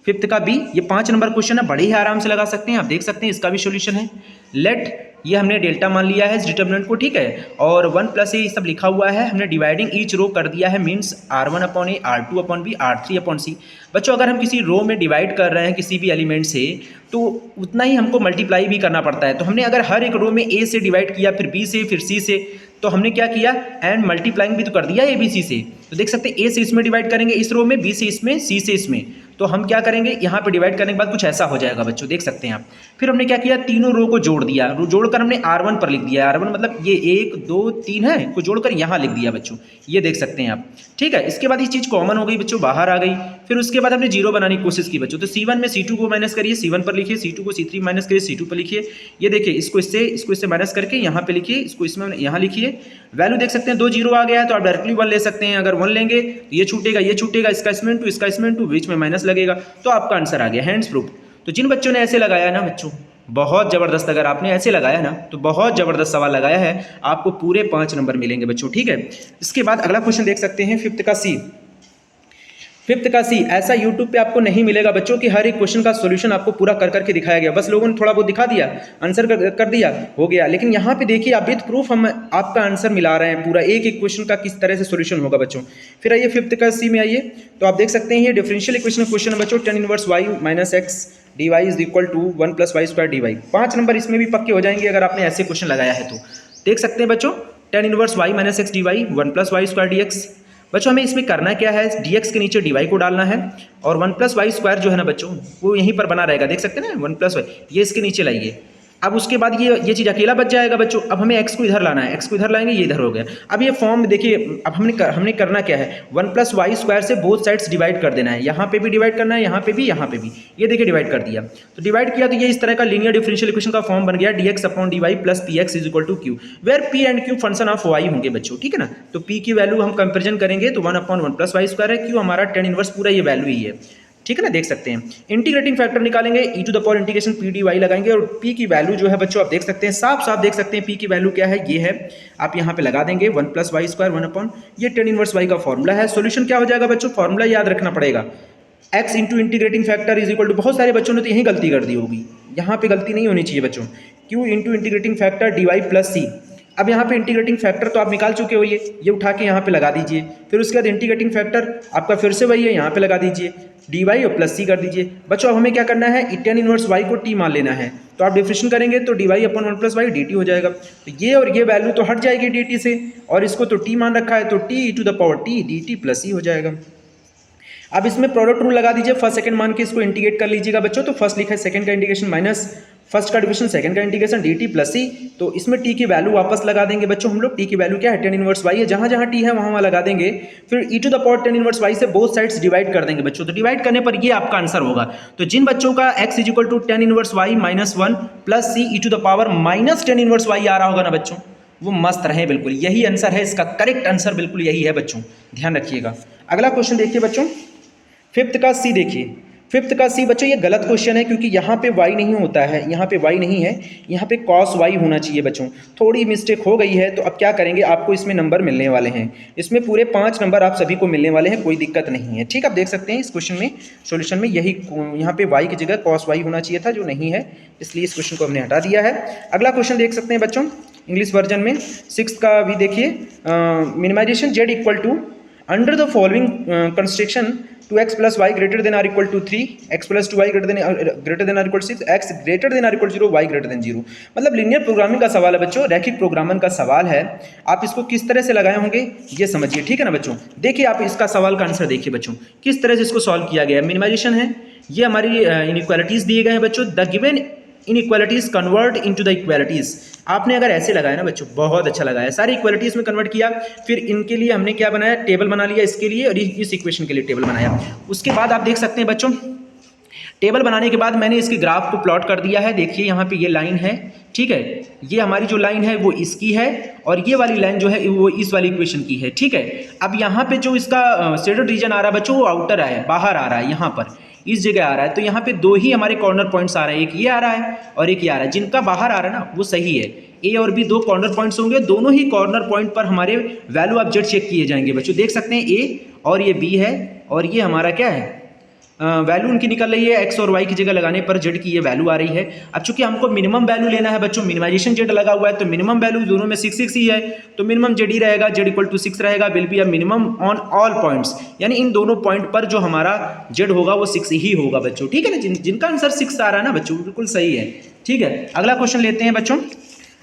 5th का बी ये 5 नंबर क्वेश्चन है, बड़े ही आराम से लगा सकते हैं, आप देख सकते हैं इसका भी सोल्यूशन है। लेट ये हमने डेल्टा मान लिया है इस डिटर्मिनेंट को, ठीक है, और 1 प्लस ए सब लिखा हुआ है, हमने डिवाइडिंग ईच रो कर दिया है, means R1 upon A, R2 upon B, R3 upon C. बच्चों अगर हम किसी रो में डिवाइड कर रहे हैं किसी भी एलिमेंट से तो उतना ही हमको मल्टीप्लाई भी करना पड़ता है, तो हमने अगर हर एक रो में ए से डिवाइड किया, फिर बी से, फिर सी से, तो हमने क्या किया एंड मल्टीप्लाइंग भी तो कर दिया ए बी सी से। तो देख सकते हैं ए से इसमें डिवाइड करेंगे इस रो में, बी से इसमें, सी से इसमें, तो हम क्या करेंगे यहाँ पे डिवाइड करने के बाद कुछ ऐसा हो जाएगा बच्चों, देख सकते हैं आप। फिर हमने क्या किया, तीनों रो को जोड़ दिया, जोड़कर हमने R1 पर लिख दिया, R1 मतलब ये 1 2 3 है को जोड़कर यहाँ लिख दिया बच्चों, ये देख सकते हैं आप, ठीक है। इसके बाद ये चीज़ कॉमन हो गई बच्चों, बाहर आ गई। फिर उसके बाद हमने 0 बनाने की कोशिश की बच्चों, तो C1 में C2 को माइनस करिए, C1 पर लिखिए, C2 को C3 माइनस करिए, C2 पर लिखिए, ये देखिए इसको इससे माइनस करके यहाँ पे लिखिए, इसको इसमें यहाँ लिखिए, वैल्यू देख सकते हैं 2 0 आ गया है तो आप डायरेक्टली 1 ले सकते हैं, अगर 1 लेंगे तो ये छूटेगा, इसका इसमें टू बीच में माइनस लगेगा, तो आपका आंसर आ गया हैंड्स प्रूफ। तो जिन बच्चों ने ऐसे लगाया ना बच्चों बहुत ज़बरदस्त, अगर आपने ऐसे लगाया ना तो बहुत ज़बरदस्त सवाल लगाया है, आपको पूरे 5 नंबर मिलेंगे बच्चों, ठीक है। इसके बाद अगला क्वेश्चन देख सकते हैं 5th का सी। ऐसा यूट्यूब पे आपको नहीं मिलेगा बच्चों कि हर एक क्वेश्चन का सॉल्यूशन आपको पूरा कर करके दिखाया गया, बस लोगों ने थोड़ा बहुत दिखा दिया, आंसर कर दिया, हो गया। लेकिन यहाँ पे देखिए आप विद प्रूफ हम आपका आंसर मिला रहे हैं, पूरा एक एक क्वेश्चन का किस तरह से सॉल्यूशन होगा बच्चों। फिर आइए 5th का सी में आइए, तो आप देख सकते हैं ये डिफरेंशियल इक्वेशन क्वेश्चन है बच्चों, tan inverse y minus x d y is equal to 1 plus y square d y. 5 number इसमें भी पक्के हो जाएंगे अगर आपने ऐसे क्वेश्चन लगाया है तो। देख सकते हैं बच्चों tan inverse y minus x d y 1 plus y square d x. बच्चों हमें इसमें करना क्या है, dx के नीचे dy को डालना है और 1 प्लस वाई स्क्वायर जो है ना बच्चों वो यहीं पर बना रहेगा, देख सकते हैं ना 1 प्लस वाई, ये इसके नीचे लाइए अब उसके बाद ये चीज़ अकेला बच जाएगा बच्चों। अब हमें x को इधर लाना है, x को इधर लाएंगे, ये इधर हो गया। अब ये फॉर्म देखिए, अब हमने करना क्या है, 1 + y² से बोथ साइड्स डिवाइड कर देना है। यहाँ पे भी डिवाइड करना है, यहाँ पे भी, यहाँ पे भी। ये देखिए डिवाइड कर दिया, तो डिवाइड किया तो ये इस तरह का लीनियर डिफरेंशियल इक्वेशन का फॉर्म बन गया, dx/dy + px = q, where p and q function of y होंगे बच्चों, ठीक है ना। तो p की वैल्यू हम कंपेरिजन करेंगे तो 1/1 + y² है, q हमारा tan इनवर्स पूरा ये वैल्यू ही है, ठीक है ना। देख सकते हैं इंटीग्रेटिंग फैक्टर निकालेंगे, e⁻∫ p dy लगाएंगे और p की वैल्यू जो है बच्चों आप देख सकते हैं, साफ साफ देख सकते हैं p की वैल्यू क्या है, ये है। आप यहाँ पे लगा देंगे 1 + y² 1/, ये tan इनवर्स y का फॉर्मूला है। सॉल्यूशन क्या हो जाएगा बच्चों, फॉर्मूला याद रखना पड़ेगा, x into integrating factor is equal to, बहुत सारे बच्चों ने तो यही गलती कर दी होगी, यहाँ पे गलती नहीं होनी चाहिए बच्चों, q into integrating factor dy + c। अब यहाँ पे इंटीग्रेटिंग फैक्टर तो आप निकाल चुके हो, ये उठा के यहाँ पे लगा दीजिए, फिर उसके बाद इंटीग्रेटिंग फैक्टर आपका फिर से वही है, यहाँ पे लगा दीजिए, dy और प्लस c कर दीजिए। बच्चों अब हमें क्या करना है, tan इनवर्स y को t मान लेना है, तो आप डिफरेंशिएट करेंगे तो dy/1 + y dt हो जाएगा। तो ये और ये वैल्यू तो हट जाएगी dt से, और इसको तो t मान रखा है, तो t⁻t dt + c हो जाएगा। अब इसमें प्रोडक्ट रूल लगा दीजिए, फर्स्ट सेकंड मान के इसको इंटीग्रेट कर लीजिएगा बच्चों। तो फर्स्ट लिखा है सेकंड का इंटीग्रेशन माइनस फर्स्ट का डिविजन, सेकंड का इंटीग्रेशन dt + c। तो इसमें t की वैल्यू वापस लगा देंगे बच्चों हम लोग, t की वैल्यू क्या है, tan इनवर्स y है, जहां जहां t है वहां वहां लगा देंगे, फिर e⁻tan इनवर्स y से बोथ साइड्स डिवाइड कर देंगे बच्चों। तो डिवाइड करने पर ये आपका आंसर होगा। तो जिन बच्चों का x = tan inverse y - 1 + c e⁻tan inverse y आ रहा होगा ना बच्चों, वो मस्त रहे, बिल्कुल यही आंसर है, इसका करेक्ट आंसर बिल्कुल यही है बच्चों, ध्यान रखिएगा। अगला क्वेश्चन देखिए बच्चों, फिफ्थ का सी देखिए, फिफ्थ का सी बच्चों ये गलत क्वेश्चन है, क्योंकि यहाँ पे y नहीं होता है, यहाँ पे y नहीं है, यहाँ पे cos y होना चाहिए बच्चों। थोड़ी मिस्टेक हो गई है, तो अब क्या करेंगे, आपको इसमें नंबर मिलने वाले हैं, इसमें पूरे 5 नंबर आप सभी को मिलने वाले हैं, कोई दिक्कत नहीं है, ठीक। आप देख सकते हैं इस क्वेश्चन में, सॉल्यूशन में यही यहाँ पे y की जगह cos y होना चाहिए था, जो नहीं है, इसलिए इस क्वेश्चन को हमने हटा दिया है। अगला क्वेश्चन देख सकते हैं बच्चों, इंग्लिश वर्जन में 6 का भी देखिए, minimization z = under the following construction 2x + y > 3, x + 2y > 6, x > 0, y > 0। मतलब लीनियर प्रोग्रामिंग का सवाल है बच्चों, रैखिक प्रोग्रामिंग का सवाल है। आप इसको किस तरह से लगाए होंगे ये समझिए, ठीक है ना बच्चों। देखिए आप इसका सवाल का आंसर देखिए बच्चों, किस तरह से इसको सॉल्व किया गया है। मिनिमाइजेशन है, ये हमारी इनइक्वालिटीज़ दिए गए हैं बच्चों, the given inequalities convert into the equalities. आपने अगर ऐसे लगाया ना बच्चों, बहुत अच्छा लगाया, सारी इक्वालिटीज में कन्वर्ट किया, फिर इनके लिए हमने क्या बनाया, टेबल बना लिया इसके लिए, और इस इक्वेशन के लिए टेबल बनाया। उसके बाद आप देख सकते हैं बच्चों, टेबल बनाने के बाद मैंने इसके ग्राफ को प्लॉट कर दिया है। देखिए यहाँ पे ये लाइन है, ठीक है, ये हमारी जो लाइन है वो इसकी है, और ये वाली लाइन जो है वो इस वाली इक्वेशन की है, ठीक है। अब यहाँ पे जो इसका शेडेड रीजन आ रहा है बच्चों, वो आउटर है, बाहर आ रहा है, यहाँ पर इस जगह आ रहा है। तो यहाँ पे 2 ही हमारे कॉर्नर पॉइंट्स आ रहे हैं, एक ये आ रहा है और एक ये आ रहा है। जिनका बाहर आ रहा है ना वो सही है, ए और बी 2 कॉर्नर पॉइंट्स होंगे, दोनों ही कॉर्नर पॉइंट पर हमारे वैल्यू ऑफ जेड चेक किए जाएंगे बच्चों। देख सकते हैं ए और ये बी है, और ये हमारा क्या है, वैल्यू उनकी निकल रही है, एक्स और वाई की जगह लगाने पर जेड की ये वैल्यू आ रही है। अब चूंकि हमको मिनिमम वैल्यू लेना है बच्चों, मिनिमाइजेशन जेड लगा हुआ है, तो मिनिमम वैल्यू दोनों में 6 ही है, तो मिनिमम जेड ही रहेगा, जेड = 6 रहेगा, will be a minimum on all points, यानी इन दोनों पॉइंट पर जो हमारा जेड होगा वो 6 ही होगा बच्चों, ठीक है ना। जिनका आंसर 6 आ रहा है ना बच्चों, बिल्कुल सही है, ठीक है। अगला क्वेश्चन लेते हैं बच्चों,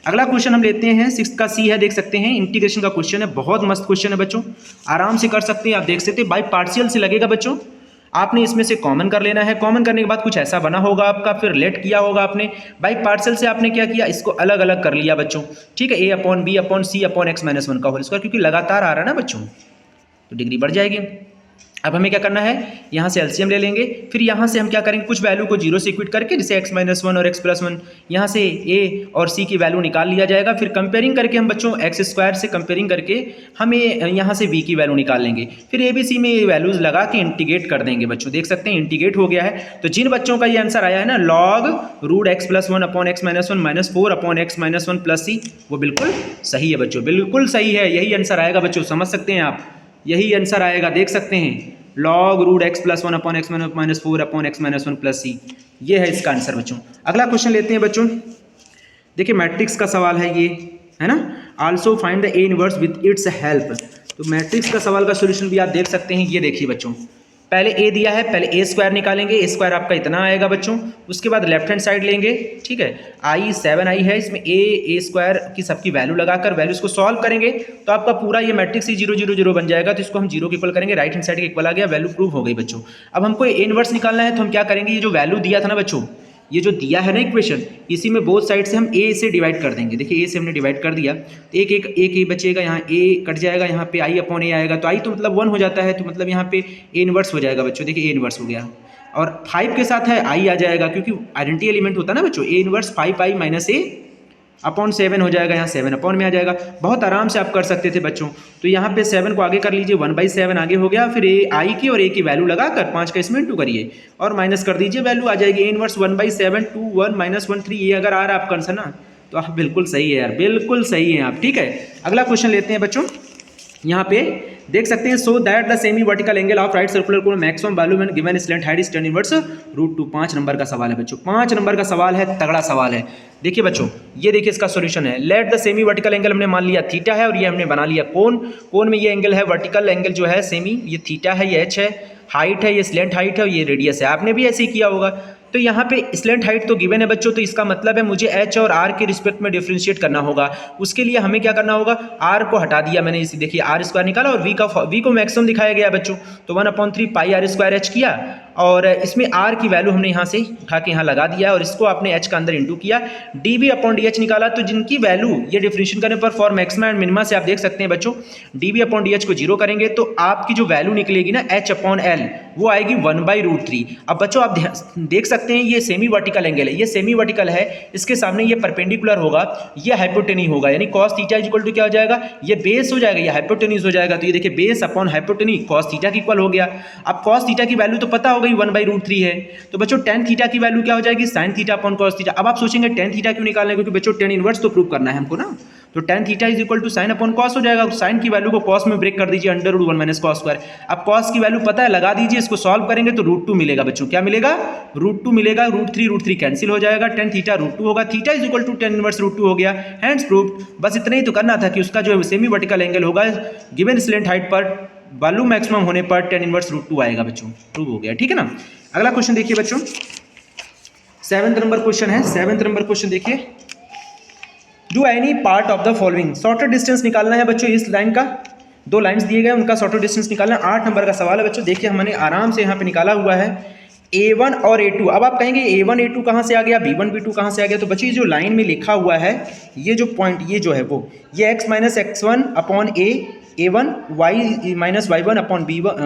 अगला क्वेश्चन हम लेते हैं 6 का सी है, देख सकते हैं इंटीग्रेशन का क्वेश्चन है, बहुत मस्त क्वेश्चन है बच्चों, आराम से कर सकते हैं। आप देख सकते हैं बाई पार्शियल से लगेगा बच्चों, आपने इसमें से कॉमन कर लेना है, कॉमन करने के बाद कुछ ऐसा बना होगा आपका, फिर लेट किया होगा आपने, बाई पार्शियल से आपने क्या किया, इसको अलग अलग कर लिया बच्चों, ठीक है, a/b/c/x-1 का होल स्क्वायर, क्योंकि लगातार आ रहा है ना बच्चों, तो डिग्री बढ़ जाएगी। अब हमें क्या करना है, यहाँ से एलसीएम ले लेंगे, फिर यहाँ से हम क्या करेंगे, कुछ वैल्यू को 0 से इक्वेट करके, जैसे x-1 और x+1, यहाँ से a और c की वैल्यू निकाल लिया जाएगा। फिर कंपेयरिंग करके हम बच्चों x² से कंपेयरिंग करके हमें यहाँ से v की वैल्यू निकाल लेंगे, फिर a b c में वैल्यूज लगा के इंटीग्रेट कर देंगे बच्चों। देख सकते हैं इंटीग्रेट हो गया है। तो जिन बच्चों का ये आंसर आया है ना, log √x+1/x-1 -4/x-1 + c, वो बिल्कुल सही है बच्चों, बिल्कुल सही है, यही आंसर आएगा बच्चों, समझ सकते हैं आप, यही आंसर आएगा, देख सकते हैं log √x+1/x-1 -4/x-1 + c, ये है इसका आंसर बच्चों। अगला क्वेश्चन लेते हैं बच्चों, देखिए मैट्रिक्स का सवाल है ये, है ना, also find the A inverse with its help. तो मैट्रिक्स का सवाल का सोल्यूशन भी आप देख सकते हैं, ये देखिए बच्चों, पहले ए दिया है, पहले a² निकालेंगे, a² आपका इतना आएगा बच्चों, उसके बाद लेफ्ट हैंड साइड लेंगे, ठीक है, i 7 है, इसमें a² की सबकी वैल्यू लगाकर वैल्यूज को सॉल्व करेंगे, तो आपका पूरा ये मैट्रिक्स ही 0 0 0 बन जाएगा। तो इसको हम 0 के इक्वल करेंगे, राइट हैंड साइड के इक्वल आ गया, वैल्यू प्रूव हो गई बच्चों। अब हमको ए इनवर्स निकालना है, तो हम क्या करेंगे, ये जो वैल्यू दिया था ना बच्चों, ये जो दिया है ना इक्वेशन, इसी में बोथ साइड से हम ए से डिवाइड कर देंगे। देखिए ए से हमने डिवाइड कर दिया तो एक ए बचेगा, यहाँ ए कट जाएगा, यहाँ पे आई अपॉन ए आएगा, तो आई तो मतलब 1 हो जाता है, तो मतलब यहाँ पे ए इनवर्स हो जाएगा बच्चों। देखिए ए इनवर्स हो गया, और 5 के साथ है आई आ जाएगा, क्योंकि आइडेंटिटी एलिमेंट होता है ना बच्चों, A inverse 5 I minus A upon 7 हो जाएगा, यहाँ 7 अपॉन में आ जाएगा। बहुत आराम से आप कर सकते थे बच्चों। तो यहाँ पे 7 को आगे कर लीजिए, 1/7 आगे हो गया, फिर ए आई की और ए की वैल्यू लगाकर 5 का इसमें इंटू करिए और माइनस कर दीजिए, वैल्यू आ जाएगी ए इनवर्स 1/7 2 1 माइनस 1 3। ये अगर आ रहा है आपका आंसर ना, तो आप बिल्कुल सही है यार, बिल्कुल सही है आप। ठीक है, अगला क्वेश्चन लेते हैं बच्चों। यहाँ पे देख सकते हैं, so that the semi vertical angle of right circular cone maximum value when given slant height is tan inverse √2। 5 number का सवाल है बच्चों, 5 नंबर का सवाल है, तगड़ा सवाल है। देखिए बच्चों, ये देखिए इसका सॉल्यूशन है। Let the semi vertical angle हमने मान लिया थीटा है, और ये हमने बना लिया कोन। कोन में ये एंगल है, वर्टिकल एंगल जो है सेमी, ये थीटा है, ये h है, हाइट है, ये स्लैंट हाइट है, और ये रेडियस है। आपने भी ऐसे ही किया होगा। तो यहाँ पे स्लैंट हाइट तो गिवन है बच्चों, तो इसका मतलब है मुझे h और r के रिस्पेक्ट में डिफरेंशिएट करना होगा। उसके लिए हमें क्या करना होगा, r को हटा दिया मैंने, इसी देखिए r² निकाला, और v को मैक्सिमम दिखाया गया बच्चों, तो 1/3 पाई r² h किया, और इसमें r की वैल्यू हमने यहाँ से उठा के यहाँ लगा दिया, और इसको आपने h का अंदर इंटू किया, dv/dh निकाला। तो जिनकी वैल्यू ये डिफरेंशिएट करने पर फॉर मैक्सिमा एंड मिनिमा से आप देख सकते हैं बच्चों, dv/dh को 0 करेंगे तो आपकी जो वैल्यू निकलेगी ना h/l, वो आएगी 1/√3। अब बच्चों आप देख सकते हैं, ये सेमी वर्टिकल एंगल है, ये सेमी वर्टिकल है, इसके सामने ये परपेंडिकुलर होगा, ये हाइपोटेनी होगा, यानी cos थीटा इक्वल टू क्या हो जाएगा, ये बेस हो जाएगा, ये हाइपोटेनिस हो जाएगा। तो ये देखिए बेस अपॉन हाइपोटेनी cos थीटा की इक्वल हो गया। अब cos थीटा की वैल्यू तो पता हो गई 1/√3 है, तो बच्चों tan थीटा की वैल्यू क्या हो जाएगी, sin theta upon cos theta. अब आप सोचेंगे tan थीटा क्यों निकालना है, क्योंकि बच्चों tan इनवर्स तो प्रूव करना है हमको ना, तो tan theta is equal to sin upon cos हो जाएगा। sin की वैल्यू को cos में ब्रेक कर दीजिए, √1 माइनस cos²। अब cos की वैल्यू पता है, लगा दीजिए, इसको सॉल्व करेंगे तो √2 मिलेगा बच्चों। क्या मिलेगा, √2 मिलेगा, √3 कैंसिल हो जाएगा, tan थीटा √2 होगा, theta is equal to tan inverse √2 हो गया, हैंड्स प्रूव्ड। बस इतना ही तो करना था कि उसका जो सेमी वर्टिकल एंगल होगा गिवन स्लैंट हाइट पर वैल्यू मैक्सिमम होने पर tan इनवर्स √2 आएगा बच्चों, प्रूव हो गया। ठीक है ना। अगला क्वेश्चन देखिए बच्चों, 7th नंबर क्वेश्चन है। 7th नंबर क्वेश्चन देखिए, do any part of the following. Shorter distance निकालना है बच्चों, इस लाइन का 2 लाइन्स दिए गए, उनका शॉर्टर डिस्टेंस निकालना है। 8 नंबर का सवाल है बच्चों। देखिए हमने आराम से यहाँ पे निकाला हुआ है A1 और A2। अब आप कहेंगे A1 A2 कहाँ से आ गया, B1 B2 कहाँ से आ गया, तो बच्चों ये जो लाइन में लिखा हुआ है, ये जो पॉइंट ये जो है वो, ये x minus x1 upon A1, y minus y1 upon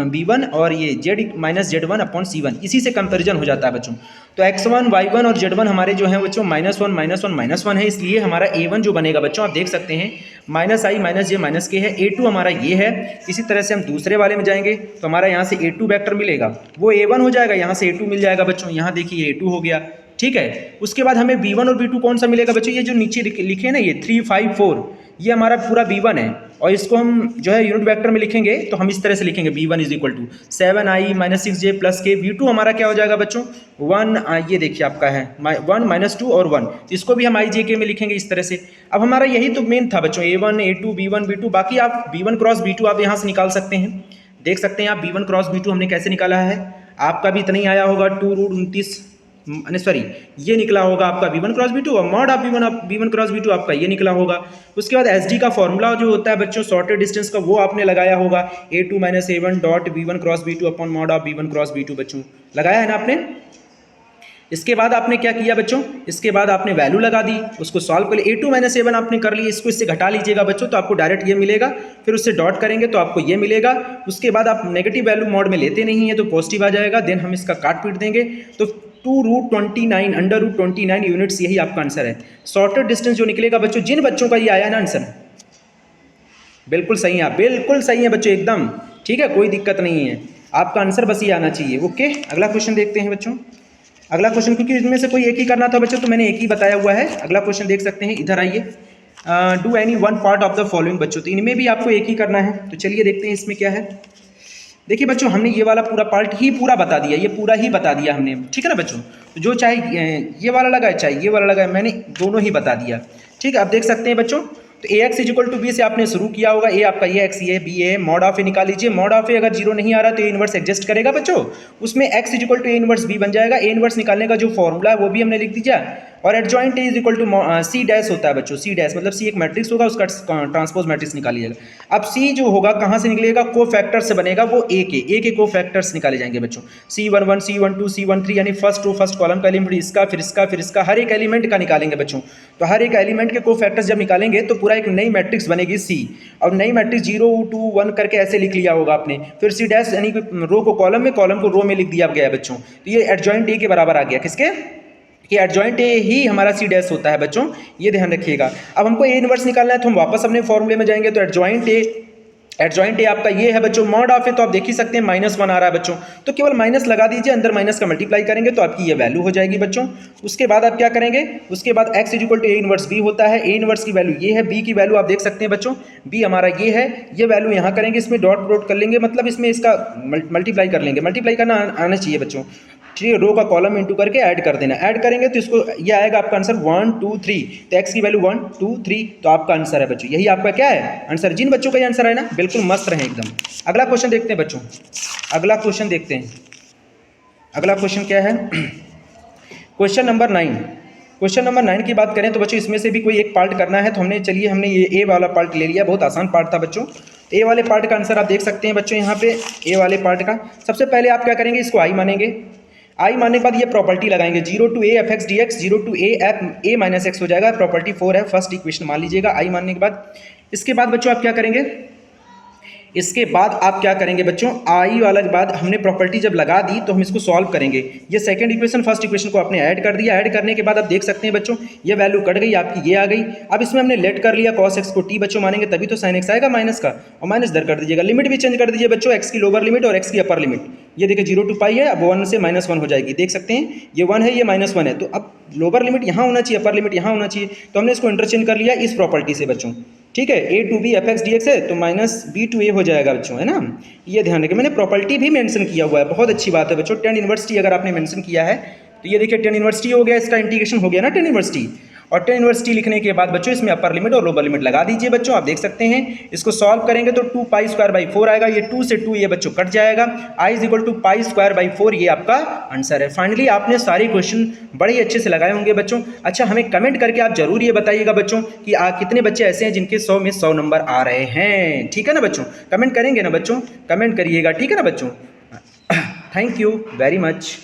B1, और ये z minus z1 upon C1, इसी से कंपैरिजन हो जाता है बच्चों। तो x1 y1 और z1 हमारे जो हैं बच्चों -1 -1 है, इसलिए हमारा A1 जो बनेगा बच्चों आप देख सकते हैं -i minus j minus k है। A2 हमारा ये है। इसी तरह से हम दूसरे वाले में जाएंगे तो हमारा यहाँ से A2 वेक्टर मिलेगा, वो A1 हो जाएगा, यहाँ से A2 मिल जाएगा बच्चों। यहाँ देखिए A2 हो गया, ठीक है। उसके बाद हमें B1 और B2 कौन सा मिलेगा बच्चों, ये जो नीचे लिखे हैं ना, ये 3 5 4, ये हमारा पूरा B1 है, और इसको हम जो है यूनिट वेक्टर में लिखेंगे तो हम इस तरह से लिखेंगे B1 is equal to 7i minus 6j plus k। B2 हमारा क्या हो जाएगा बच्चों 1, ये देखिए आपका है 1 -2 और 1, इसको भी हम i j k में लिखेंगे इस तरह से। अब हमारा यही तो मेन था बच्चों, A1 A2 B1 B2। बाकी आप B1 क्रॉस B2 आप यहाँ से निकाल सकते हैं, देख सकते हैं आप B1 क्रॉस B2 हमने कैसे निकाला है। आपका भी इतना ही आया होगा 2√29, सॉरी ये निकला होगा आपका B1 क्रॉस B2, और mod of B1 cross B2 आपका ये निकला होगा। उसके बाद SD का फॉर्मूला जो होता है बच्चों शॉर्टर डिस्टेंस का, वो आपने लगाया होगा A2 - A1 dot B1 cross B2 upon mod of B1 cross B2 बच्चों, लगाया है ना आपने। इसके बाद आपने क्या किया बच्चों, इसके बाद आपने वैल्यू लगा दी, उसको सॉल्व कर लिया। A2 - A1 आपने कर लिया, इसको इससे घटा लीजिएगा बच्चों तो आपको डायरेक्ट ये मिलेगा, फिर उससे डॉट करेंगे तो आपको ये मिलेगा। उसके बाद आप नेगेटिव वैल्यू मोड में लेते नहीं है तो पॉजिटिव आ जाएगा, देन हम इसका काट पीट देंगे तो 2√29 √29 यूनिट्स, यही आपका आंसर है। शॉर्टर डिस्टेंस जो निकलेगा बच्चों, जिन बच्चों का ये आया ना आंसर, बिल्कुल सही है, बिल्कुल सही है बच्चों एकदम, ठीक है, कोई दिक्कत नहीं है, आपका आंसर बस ये आना चाहिए। ओके, अगला क्वेश्चन देखते हैं बच्चों। अगला क्वेश्चन, क्योंकि इसमें से कोई एक ही करना था बच्चों तो मैंने एक ही बताया हुआ है। अगला क्वेश्चन देख सकते हैं, इधर आइए। Do any one part of the following बच्चों, तो इनमें भी आपको एक ही करना है। तो चलिए देखते हैं इसमें क्या है। देखिए बच्चों हमने ये वाला पूरा पार्ट ही पूरा बता दिया, ये पूरा ही बता दिया हमने, ठीक है ना बच्चों। तो जो चाहे ये वाला लगाए चाहे ये वाला लगाए, मैंने दोनों ही बता दिया, ठीक है। आप देख सकते हैं बच्चों, तो AX इक्वल टू B से आपने शुरू किया होगा, A आपका ये X, ये B है, मॉड ऑफ A निकाल लीजिए। मॉड ऑफ A अगर 0 नहीं आ रहा तो A इनवर्स एडजस्ट करेगा बच्चों, उसमें X equal to A inverse B बन जाएगा। A इनवर्स निकालने का जो फॉर्मूला है वो भी हमने लिख दीजिए, और adjoint A is equal to C dash होता है बच्चों, सी डैश मतलब सी एक मैट्रिक्स होगा, उसका ट्रांसपोज मैट्रिक्स निकालिएगा। अब सी जो होगा कहाँ से निकलेगा, को फैक्टर से बनेगा, वो ए के को फैक्टर्स निकाले जाएंगे बच्चों, C11 C12 C13 यानी फर्स्ट रो फर्स्ट कॉलम का एलिमेंट इसका फिर इसका फिर इसका हर एक एलिमेंट का निकालेंगे बच्चों। तो हर एक एलिमेंट के को फैक्टर्स जब निकालेंगे तो पूरा एक नई मैट्रिक्स बनेगी सी, और नई मैट्रिक्स 0 2 1 करके ऐसे लिख लिया होगा आपने, फिर सी डैश यानी कि रो को कॉलम में, कॉलम को रो में लिख दिया गया है बच्चों। तो ये एडजॉइंट ए के बराबर आ गया, किसके, कि एडजॉइंट ए ही हमारा सी डैश होता है बच्चों, ये ध्यान रखिएगा। अब हमको ए इनवर्स निकालना है तो हम वापस अपने फॉर्मूले में जाएंगे। तो एडजॉइंट ए आपका ये है बच्चों, मॉड ऑफ है तो आप देख ही सकते हैं -1 आ रहा है बच्चों, तो केवल माइनस लगा दीजिए, अंदर माइनस का मल्टीप्लाई करेंगे तो आपकी ये वैल्यू हो जाएगी बच्चों। उसके बाद आप क्या करेंगे, उसके बाद x is equal to A inverse B होता है, ए इनवर्स की वैल्यू ये है, बी की वैल्यू आप देख सकते हैं बच्चों, बी हमारा ये है, ये वैल्यू यहाँ करेंगे, इसमें डॉट प्रोट कर लेंगे, मतलब इसमें इसका मल्टीप्लाई कर लेंगे, मल्टीप्लाई करना आना चाहिए बच्चों, ठीक है, रो का कॉलम इंटू करके ऐड कर देना, ऐड करेंगे तो इसको ये आएगा आपका आंसर 1 2 3, तो x की वैल्यू 1 2 3, तो आपका आंसर है बच्चों, यही आपका क्या है आंसर। जिन बच्चों का ये आंसर है ना बिल्कुल मस्त रहे एकदम। अगला क्वेश्चन देखते हैं बच्चों, अगला क्वेश्चन देखते हैं, अगला क्वेश्चन क्या है, क्वेश्चन नंबर 9। क्वेश्चन नंबर 9 की बात करें तो बच्चों इसमें से भी कोई एक पार्ट करना है, तो हमने ये ए वाला पार्ट ले लिया, बहुत आसान पार्ट था बच्चों। ए वाले पार्ट का आंसर आप देख सकते हैं बच्चों, यहाँ पे ए वाले पार्ट का सबसे पहले आप क्या करेंगे, इसको आई मानेंगे, आई मानने के बाद ये प्रॉपर्टी लगाएंगे, 0 to a f x dx 0 to a minus x हो जाएगा, प्रॉपर्टी 4 है, फर्स्ट इक्वेशन मान लीजिएगा आई मानने के बाद। इसके बाद बच्चों आप क्या करेंगे, इसके बाद आप क्या करेंगे बच्चों, आई वाला के बाद हमने प्रॉपर्टी जब लगा दी तो हम इसको सॉल्व करेंगे। ये सेकंड इक्वेशन फर्स्ट इक्वेशन को आपने ऐड कर दिया, ऐड करने के बाद आप देख सकते हैं बच्चों ये वैल्यू कट गई आपकी, ये आ गई। अब इसमें हमने लेट कर लिया cos x को t बच्चों मानेंगे तभी तो sin x आएगा माइनस का, और माइनस इधर कर दीजिएगा, लिमिट भी चेंज कर दीजिए बच्चों, x की लोअर लिमिट और x की अपर लिमिट, ये देखिए 0 to पाई है, अब 1 से -1 हो जाएगी, देख सकते हैं ये 1 है ये -1 है, तो अब लोअर लिमिट यहाँ होना चाहिए, अपर लिमिट यहाँ होना चाहिए, तो हमने इसको इंटरचेंज कर लिया इस प्रॉपर्टी से बच्चों, ठीक है, a to b f x dx है तो -b to a हो जाएगा बच्चों, है ना। ये ध्यान रखिए मैंने प्रॉपर्टी भी मेंशन किया हुआ है, बहुत अच्छी बात है बच्चों, tan इनवर्स t अगर आपने मेंशन किया है तो ये देखिए tan इनवर्स t हो गया, इसका इंटीग्रेशन हो गया ना tan इनवर्स t, और tan इनवर्स t लिखने के बाद बच्चों इसमें अपर लिमिट और लोअर लिमिट लगा दीजिए बच्चों, आप देख सकते हैं। इसको सॉल्व करेंगे तो 2 पाई स्क्वायर बाई 4 आएगा, ये 2 से 2 ये बच्चों कट जाएगा, i is equal to pi square by 4, ये आपका आंसर है। फाइनली आपने सारे क्वेश्चन बड़े ही अच्छे से लगाए होंगे बच्चों। अच्छा हमें कमेंट करके आप जरूर ये बताइएगा बच्चों कि कितने बच्चे ऐसे हैं जिनके 100 में 100 नंबर आ रहे हैं, ठीक है ना बच्चों, कमेंट करेंगे ना बच्चों, कमेंट करिएगा, ठीक है ना बच्चों। Thank you very much.